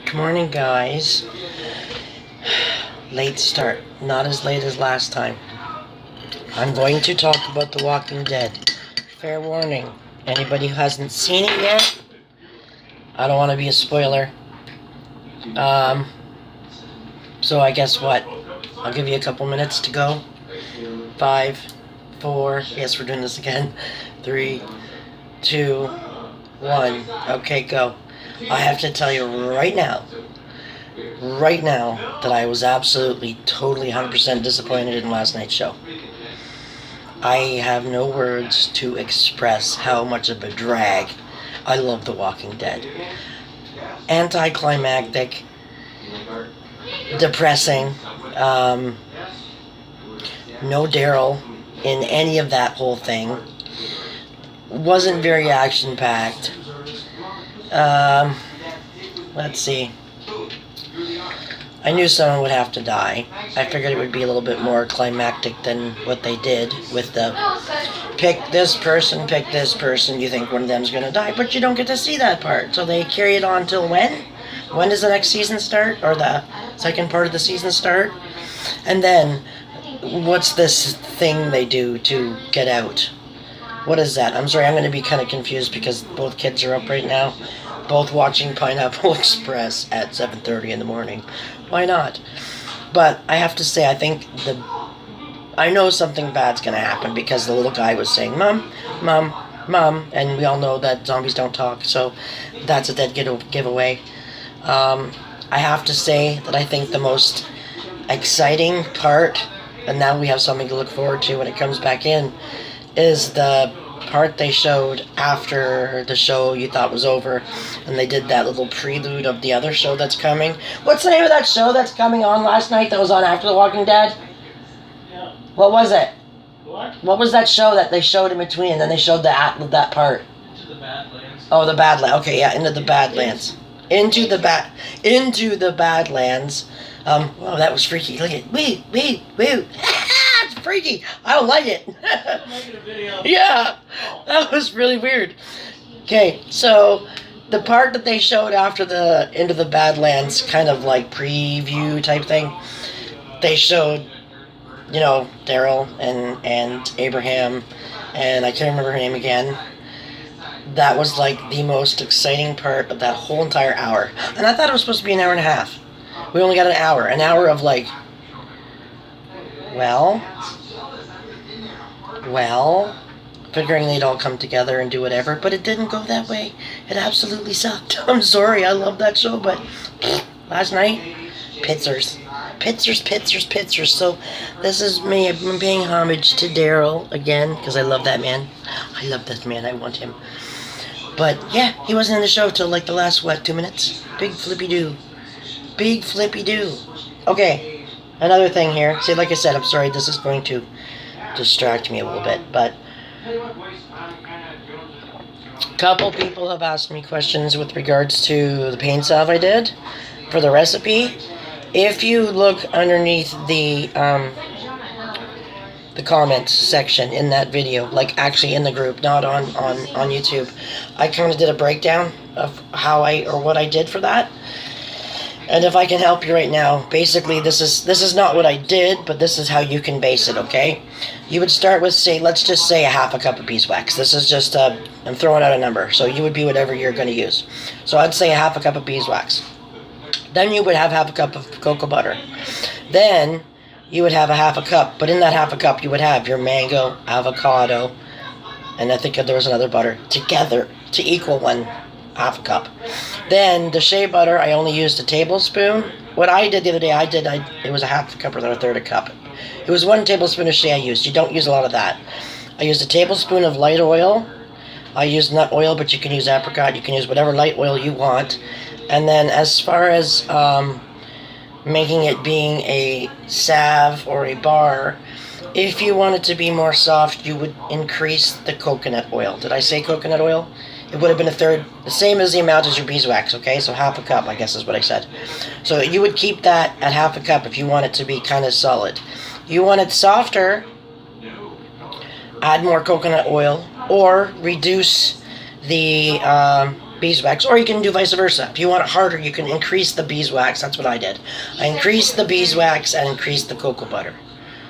Good morning, guys. Late start. Not as late as last time. I'm going to talk about The Walking Dead. Fair warning. Anybody who hasn't seen it yet, I don't want to be a spoiler. So I guess what? I'll give you a couple minutes to go. 5, 4, yes, we're doing this again. 3, 2, 1. Okay, go. I have to tell you right now, that I was absolutely, totally, 100% disappointed in last night's show. I have no words to express how much of a drag I love The Walking Dead. Anticlimactic, depressing, no Daryl in any of that whole thing. Wasn't very action-packed. Let's see. I knew someone would have to die. I figured it would be a little bit more climactic than what they did with the pick this person, you think one of them's gonna die, but you don't get to see that part. So they carry it on till when? When does the next season start? Or the second part of the season start? And then, what's this thing they do to get out? What is that? I'm sorry, I'm going to be kind of confused because both kids are up right now. Both watching Pineapple Express at 7:30 in the morning. Why not? But I have to say, I know something bad's going to happen because the little guy was saying, Mom, Mom, Mom, and we all know that zombies don't talk, so that's a dead giveaway. I have to say that I think the most exciting part, and now we have something to look forward to when it comes back in, is the part they showed after the show you thought was over, and they did that little prelude of the other show that's coming. What's the name of that show that's coming on last night that was on after The Walking Dead? Yeah. What was it? What was that show that they showed in between, and then they showed that part? Into the Badlands. Oh, the Badlands. Okay, yeah, Into the Badlands. Into the Badlands. Oh, that was freaky. Look at wait. It's freaky. I don't like it. Making a video. Yeah, that was really weird. Okay, so the part that they showed after the Into the Badlands kind of like preview type thing, they showed, Daryl and Abraham, and I can't remember her name again. That was like the most exciting part of that whole entire hour. And I thought it was supposed to be an hour and a half. We only got an hour. An hour of like, well, figuring they'd all come together and do whatever, but it didn't go that way. It absolutely sucked. I'm sorry, I love that show, but last night, pizzers. So this is me. I'm paying homage to Daryl again, because I love that man. I love that man. I want him. But yeah, he wasn't in the show till like the last, 2 minutes? Big flippy doo. Okay, another thing here. See, like I said, I'm sorry, this is going to distract me a little bit, but a couple people have asked me questions with regards to the paint salve I did for the recipe. If you look underneath the comments section in that video, like actually in the group, not on YouTube, I kind of did a breakdown of what I did for that. And if I can help you right now, basically this is not what I did, but this is how you can base it, okay? You would start with, let's just say a half a cup of beeswax. This is just, I'm throwing out a number, so you would be whatever you're going to use. So I'd say a half a cup of beeswax. Then you would have half a cup of cocoa butter. Then you would have a half a cup, but in that half a cup you would have your mango, avocado, and I think there was another butter, together to equal half a cup. Then the shea butter, I only used a tablespoon. What I did the other day, it was a half a cup or a third a cup. It was 1 tablespoon of shea I used. You don't use a lot of that. I used a tablespoon of light oil. I used nut oil, but you can use apricot. You can use whatever light oil you want. And then as far as making it being a salve or a bar, if you want it to be more soft, you would increase the coconut oil. Did I say coconut oil? It would have been a third, the same as the amount as your beeswax, okay? So half a cup, I guess is what I said. So you would keep that at half a cup if you want it to be kind of solid. You want it softer, add more coconut oil, or reduce the beeswax, or you can do vice versa. If you want it harder, you can increase the beeswax. That's what I did. I increased the beeswax and increased the cocoa butter.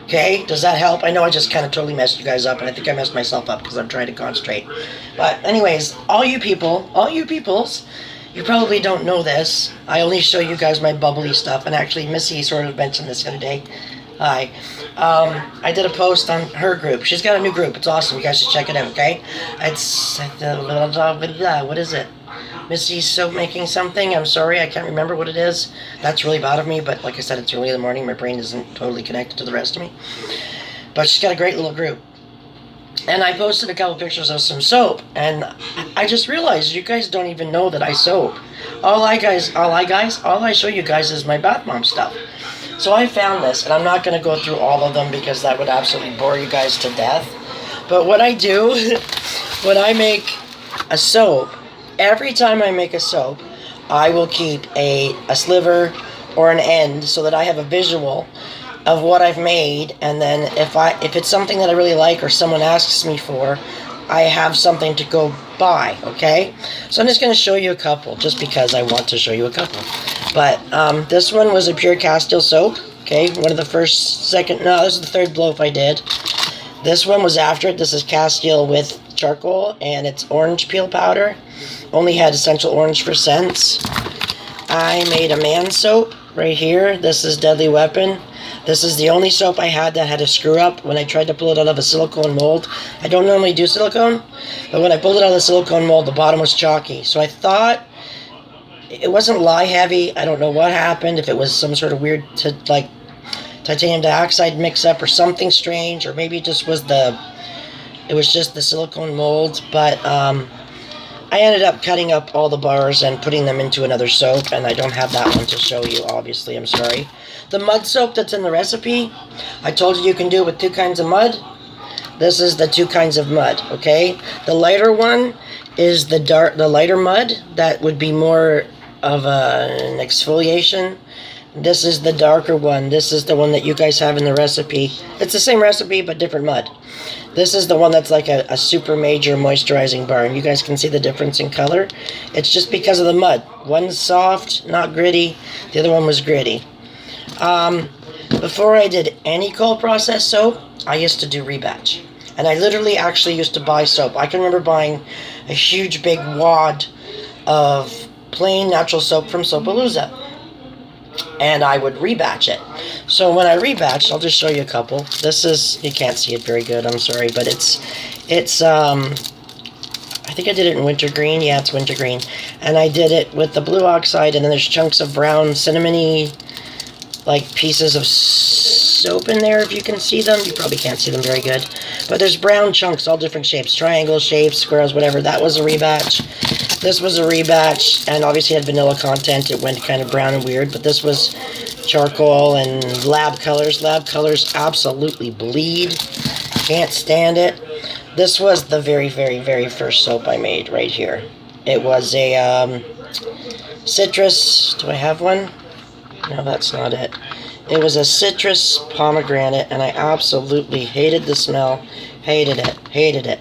Okay, does that help? I know I just kind of totally messed you guys up, and I think I messed myself up because I'm trying to concentrate. But anyways, all you peoples, you probably don't know this. I only show you guys my bubbly stuff, and actually Missy sort of mentioned this the other day. Hi. I did a post on her group. She's got a new group. It's awesome. You guys should check it out, okay? It's, what is it? Missy's soap making something. I'm sorry, I can't remember what it is. That's really bad of me, but like I said, it's early in the morning. My brain isn't totally connected to the rest of me. But she's got a great little group. And I posted a couple pictures of some soap, and I just realized you guys don't even know that I soap. All I show you guys is my bath bomb stuff. So I found this, and I'm not going to go through all of them because that would absolutely bore you guys to death. But what I do, when I make a soap, every time I make a soap, I will keep a sliver or an end so that I have a visual of what I've made, and then if it's something that I really like or someone asks me for, I have something to go buy, okay? So I'm just going to show you a couple, just because I want to show you a couple. But this one was a pure Castile soap, okay? One of the this is the third loaf I did. This one was after it. This is Castile with charcoal, and it's orange peel powder. Only had essential orange for scents. I made a man soap right here. This is Deadly Weapon. This is the only soap I had that had a screw up when I tried to pull it out of a silicone mold. I don't normally do silicone, but when I pulled it out of the silicone mold, the bottom was chalky. So I thought it wasn't lye heavy. I don't know what happened, if it was some sort of weird titanium dioxide mix up or something strange, or maybe it just was just the silicone mold. But I ended up cutting up all the bars and putting them into another soap, and I don't have that one to show you, obviously. I'm sorry. The mud soap that's in the recipe, I told you can do it with 2 kinds of mud. This is the 2 kinds of mud, okay? The lighter one is the lighter mud. That would be more of an exfoliation. This is the darker one. This is the one that you guys have in the recipe. It's the same recipe, but different mud. This is the one that's like a super major moisturizing bar, and you guys can see the difference in color. It's just because of the mud. One's soft, not gritty. The other one was gritty. Before I did any cold process soap, I used to do rebatch. And I literally actually used to buy soap. I can remember buying a huge big wad of plain natural soap from Soapalooza. And I would rebatch it. So when I rebatched, I'll just show you a couple. This is, you can't see it very good, I'm sorry, but it's I think I did it in wintergreen. Yeah, it's wintergreen. And I did it with the blue oxide, and then there's chunks of brown cinnamony, like pieces of soap in there, if you can see them. You probably can't see them very good. But there's brown chunks, all different shapes. Triangle shapes, squares, whatever. That was a rebatch. This was a rebatch, and obviously had vanilla content. It went kind of brown and weird, but this was charcoal and lab colors. Lab colors absolutely bleed. Can't stand it. This was the very, very, very first soap I made right here. It was a citrus. Do I have one? No, that's not it. It was a citrus pomegranate, and I absolutely hated the smell. Hated it.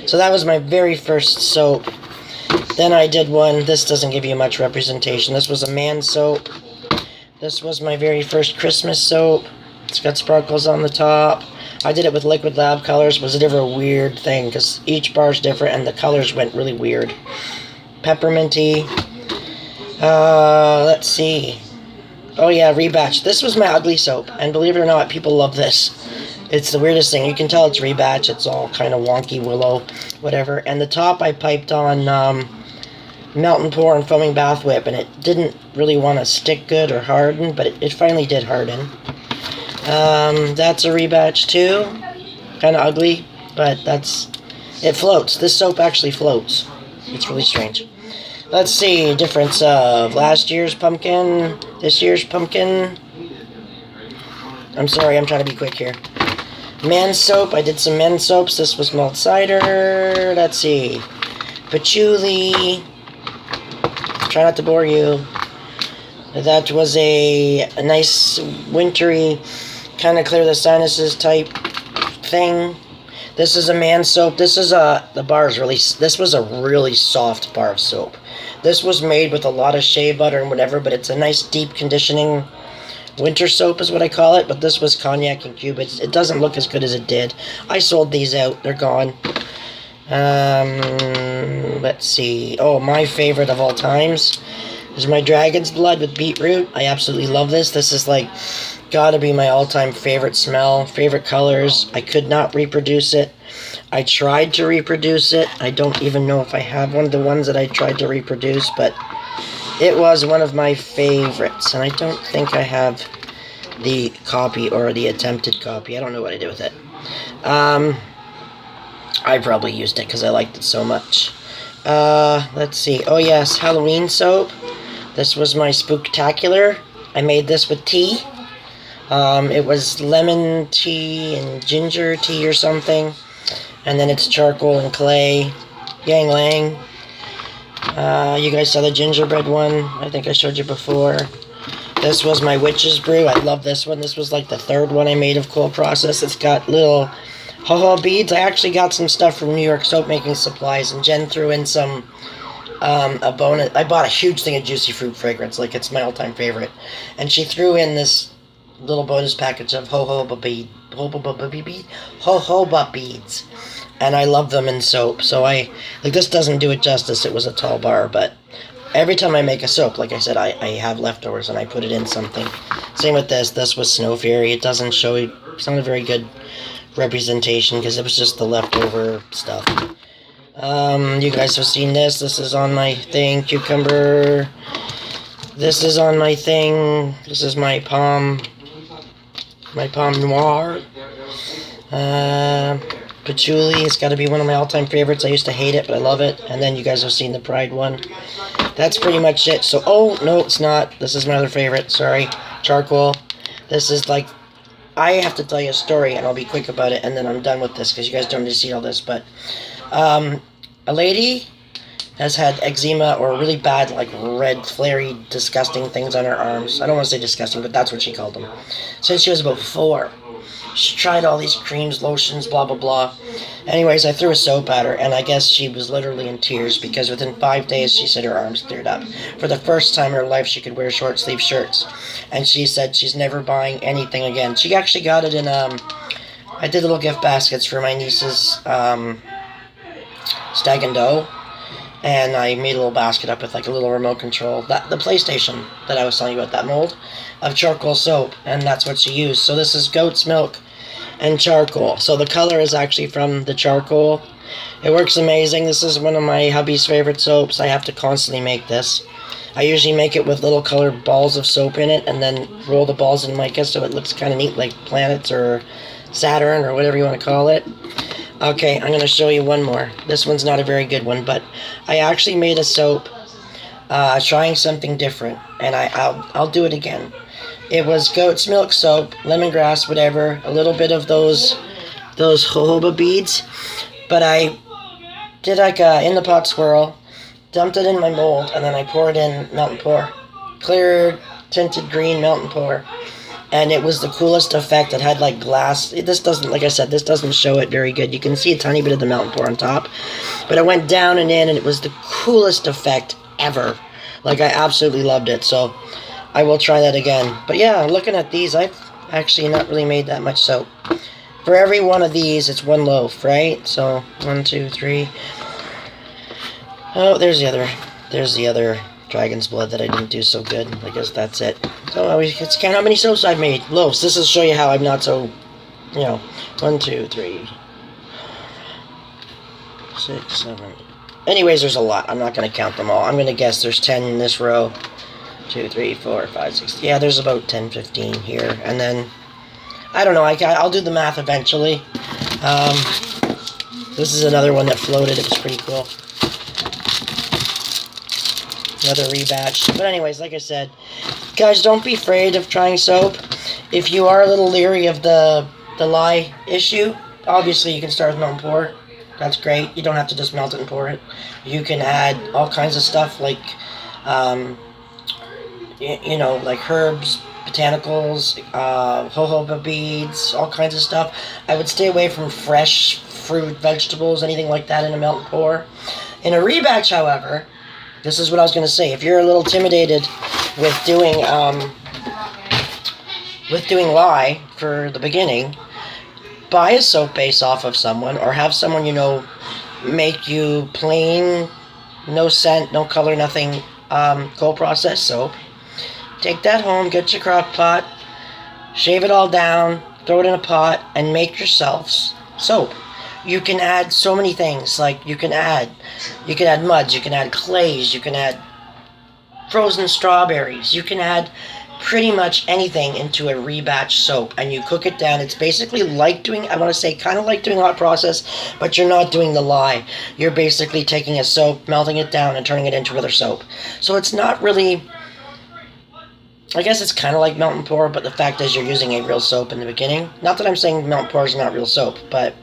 So that was my very first soap. Then I did one. This doesn't give you much representation. This was a man soap. This was my very first Christmas soap. It's got sparkles on the top. I did it with liquid lab colors. It was never a weird thing because each bar is different and the colors went really weird. Pepperminty. Let's see. Oh yeah, rebatch. This was my ugly soap, and believe it or not, people love this. It's the weirdest thing. You can tell it's rebatch. It's all kind of wonky willow, whatever. And the top I piped on melt and pour and foaming bath whip, and it didn't really want to stick good or harden, but it finally did harden. That's a rebatch too. Kind of ugly, but it floats. This soap actually floats. It's really strange. Let's see, difference of last year's pumpkin, this year's pumpkin. I'm sorry, I'm trying to be quick here. Men's soap, I did some men's soaps. This was malt cider. Let's see. Patchouli. Try not to bore you. That was a nice wintry, kind of clear the sinuses type thing. This is a man soap. This is this was a really soft bar of soap. This was made with a lot of shea butter and whatever, but it's a nice deep conditioning winter soap is what I call it. But this was cognac and cube. It doesn't look as good as it did. I sold these out. They're gone. Let's see. Oh, my favorite of all times is my Dragon's Blood with beetroot. I absolutely love this. This is like gotta be my all-time favorite smell, favorite colors. I could not reproduce it. I tried to reproduce it. I don't even know if I have one of the ones that I tried to reproduce, but it was one of my favorites, and I don't think I have the copy or the attempted copy. I don't know what I did with it. I probably used it because I liked it so much. Let's see. Oh yes, Halloween soap. This was my Spooktacular. I made this with tea. It was lemon tea and ginger tea or something. And then it's charcoal and clay. Yang Lang. You guys saw the gingerbread one. I think I showed you before. This was my Witch's Brew. I love this one. This was like the third one I made of cold process. It's got little ho-ho beads. I actually got some stuff from New York Soap Making Supplies, and Jen threw in some a bonus. I bought a huge thing of Juicy Fruit fragrance, like it's my all-time favorite, and she threw in this little bonus package of jojoba beads, and I love them in soap. So this doesn't do it justice. It was a tall bar, but every time I make a soap, like I said, I have leftovers and I put it in something. Same with this. This was Snow Fairy. It doesn't show. It's not a very good representation because it was just the leftover stuff. You guys have seen this. This is on my thing. Cucumber. This is on my thing. This is my Palm Noir. Patchouli. It's got to be one of my all-time favorites. I used to hate it, but I love it. And then you guys have seen the Pride one. That's pretty much it. So, oh, no, it's not. This is my other favorite. Sorry. Charcoal. This is like, I have to tell you a story, and I'll be quick about it, and then I'm done with this, because you guys don't need to see all this, but a lady has had eczema or really bad, like, red, flary, disgusting things on her arms. I don't want to say disgusting, but that's what she called them. Since she was about 4. She tried all these creams, lotions, blah, blah, blah. Anyways, I threw a soap at her, and I guess she was literally in tears, because within 5 days, she said her arms cleared up. For the first time in her life, she could wear short-sleeve shirts. And she said she's never buying anything again. She actually got it in, I did little gift baskets for my niece's, Stag and Doe. And I made a little basket up with like a little remote control. The PlayStation that I was telling you about, that mold of charcoal soap. And that's what she used. So this is goat's milk and charcoal. So the color is actually from the charcoal. It works amazing. This is one of my hubby's favorite soaps. I have to constantly make this. I usually make it with little colored balls of soap in it and then roll the balls in mica so it looks kind of neat, like planets or Saturn or whatever you want to call it. Okay, I'm going to show you one more. This one's not a very good one, but I actually made a soap trying something different, and I'll do it again. It was goat's milk soap, lemongrass, whatever, a little bit of those jojoba beads, but I did like a in the pot swirl, dumped it in my mold, and then I poured in melt and pour. Clear, tinted green melt and pour. And it was the coolest effect. It had like glass. This doesn't, like I said, this doesn't show it very good. You can see a tiny bit of the melt and pour on top. But it went down and in, and it was the coolest effect ever. Like, I absolutely loved it. So, I will try that again. But yeah, looking at these, I've actually not really made that much soap. For every one of these, it's one loaf, right? So, 1, 2, 3. Oh, there's the other Dragon's Blood that I didn't do so good. I guess that's it. So let's count how many soaps I've made. Loaves. This will show you how I'm not so, 1, 2, 3, 6, 7. Anyways, there's a lot. I'm not going to count them all. I'm going to guess there's 10 in this row. 2, 3, 4, 5, 6. Yeah, there's about 10, 15 here. And then, I don't know. I'll do the math eventually. This is another one that floated. It was pretty cool. Another rebatch. But anyways, like I said, guys, don't be afraid of trying soap. If you are a little leery of the lye issue, obviously you can start with melt and pour. That's great. You don't have to just melt it and pour it. You can add all kinds of stuff like, like herbs, botanicals, jojoba beads, all kinds of stuff. I would stay away from fresh fruit, vegetables, anything like that in a melt and pour. In a rebatch, however, this is what I was going to say. If you're a little intimidated with doing lye for the beginning, buy a soap base off of someone, or have someone you know make you plain, no scent, no color, nothing, cold process soap. Take that home, get your crock pot, shave it all down, throw it in a pot, and make yourself soap. You can add so many things. Like you can add muds, you can add clays, you can add frozen strawberries, you can add pretty much anything into a rebatch soap, and you cook it down. It's basically like doing, I want to say, kind of like doing hot process, but you're not doing the lye. You're basically taking a soap, melting it down, and turning it into another soap. So it's not really, I guess it's kind of like melt and pour, but the fact is you're using a real soap in the beginning. Not that I'm saying melt and pour is not real soap, but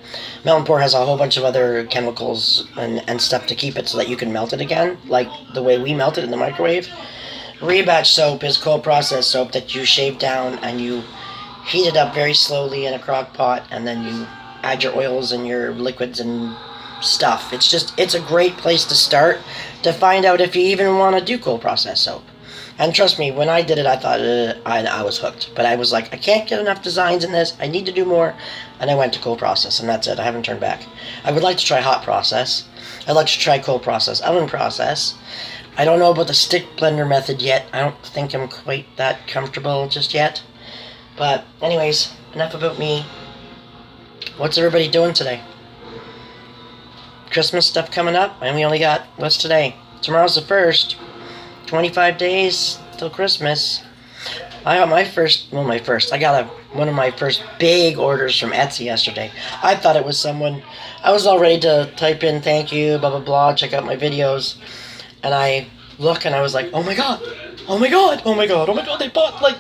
melt and pour has a whole bunch of other chemicals and stuff to keep it so that you can melt it again, like the way we melt it in the microwave. Rebatch soap is cold process soap that you shave down and you heat it up very slowly in a crock pot, and then you add your oils and your liquids and stuff. It's a great place to start to find out if you even want to do cold process soap. And trust me, when I did it, I thought I was hooked. But I was like, I can't get enough designs in this. I need to do more. And I went to cold process, and that's it. I haven't turned back. I would like to try hot process. I'd like to try cold process, oven process. I don't know about the stick blender method yet. I don't think I'm quite that comfortable just yet. But anyways, enough about me. What's everybody doing today? Christmas stuff coming up, and we only got, what's today? Tomorrow's the 1st. 25 days till Christmas. I got I got one of my first big orders from Etsy yesterday. I thought it was someone, I was all ready to type in thank you, blah, blah, blah, check out my videos. And I look and I was like, oh my god, they bought like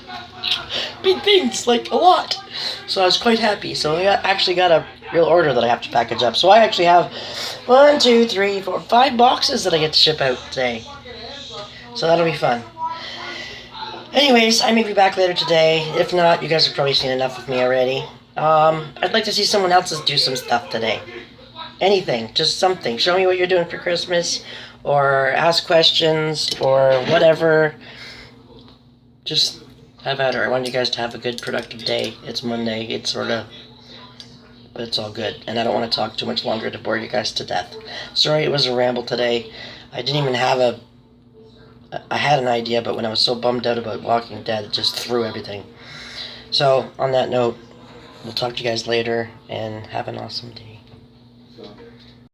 big things, like a lot. So I was quite happy. So I actually got a real order that I have to package up. So I actually have 1, 2, 3, 4, 5 boxes that I get to ship out today. So that'll be fun. Anyways, I may be back later today. If not, you guys have probably seen enough of me already. I'd like to see someone else do some stuff today. Anything, just something. Show me what you're doing for Christmas, or ask questions, or whatever. Just have at her. I want you guys to have a good, productive day. It's Monday. It's but it's all good. And I don't want to talk too much longer to bore you guys to death. Sorry it was a ramble today. I didn't even have I had an idea, but when I was so bummed out about Walking Dead, it just threw everything. So, on that note, we'll talk to you guys later, and have an awesome day.